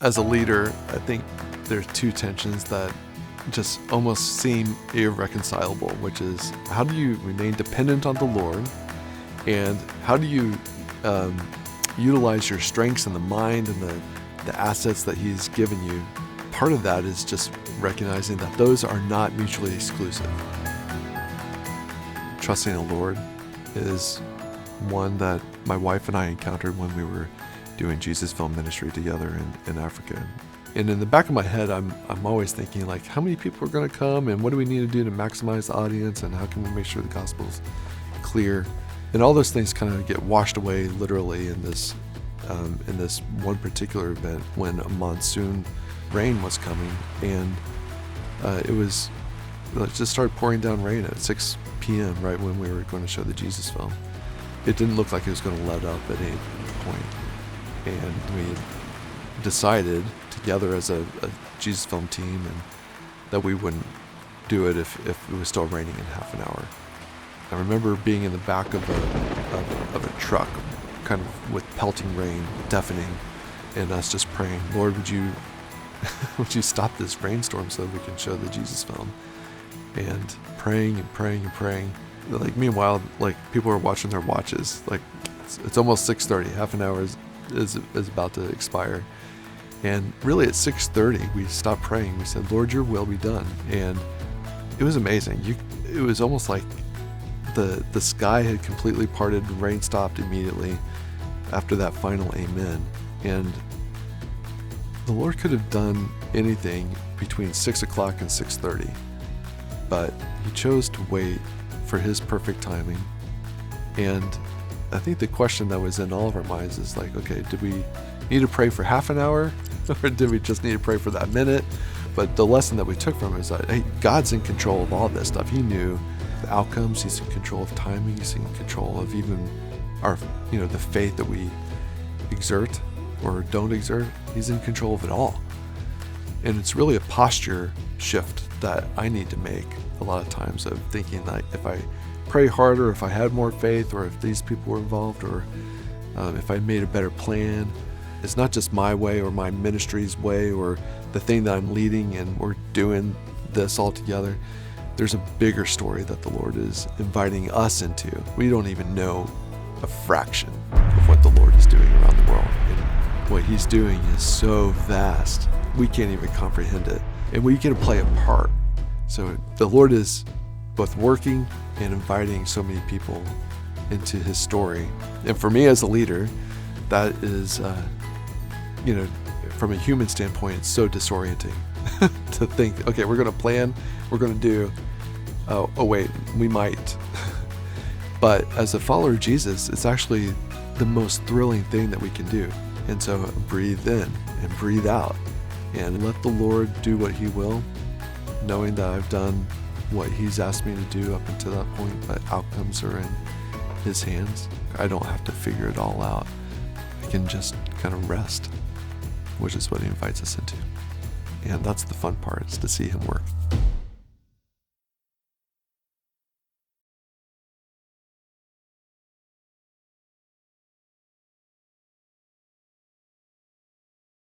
As a leader, I think there's two tensions that just almost seem irreconcilable, which is how do you remain dependent on the Lord, and how do you utilize your strengths and the mind and the assets that He's given you. Part of that is just recognizing that those are not mutually exclusive. Trusting the Lord is one that my wife and I encountered when we were doing Jesus Film Ministry together in Africa. And in the back of my head, I'm always thinking, like, how many people are going to come, and what do we need to do to maximize the audience, and how can we make sure the gospel's clear? And all those things kind of get washed away literally in this one particular event when a monsoon rain was coming, and it just started pouring down rain at 6 p.m. right when we were going to show the Jesus film. It didn't look like it was going to let up at any point. And we decided together as a Jesus Film team that we wouldn't do it if it was still raining in half an hour. I remember being in the back of a truck, kind of with pelting rain, deafening, and us just praying, Lord, would you stop this rainstorm so that we can show the Jesus film? And praying and praying and praying. Like, meanwhile, like, people are watching their watches. Like, it's almost 6:30. Half an hour is about to expire. And really at 6:30, we stopped praying. We said, Lord, your will be done. And it was amazing. It was almost like the sky had completely parted. The rain stopped immediately after that final amen. And the Lord could have done anything between 6 o'clock and 6:30, but He chose to wait for His perfect timing. And I think the question that was in all of our minds is like, okay, did we need to pray for half an hour, or did we just need to pray for that minute? But the lesson that we took from it is that, hey, God's in control of all this stuff. He knew the outcomes. He's in control of timing. He's in control of even our, the faith that we exert or don't exert. He's in control of it all. And it's really a posture shift that I need to make a lot of times, of thinking that if I pray harder, if I had more faith, or if these people were involved, or if I made a better plan, it's not just my way or my ministry's way or the thing that I'm leading and we're doing this all together. There's a bigger story that the Lord is inviting us into. We don't even know a fraction of what the Lord is doing around the world. And what He's doing is so vast, we can't even comprehend it. And we get to play a part. So the Lord is both working and inviting so many people into His story. And for me as a leader, that is, from a human standpoint, it's so disorienting to think, okay, we're going to plan, we're going to do, oh wait, we might. But as a follower of Jesus, it's actually the most thrilling thing that we can do. And so breathe in and breathe out and let the Lord do what He will, knowing that I've done what He's asked me to do up until that point, but outcomes are in His hands. I don't have to figure it all out. I can just kind of rest, which is what He invites us into. And that's the fun part, is to see Him work.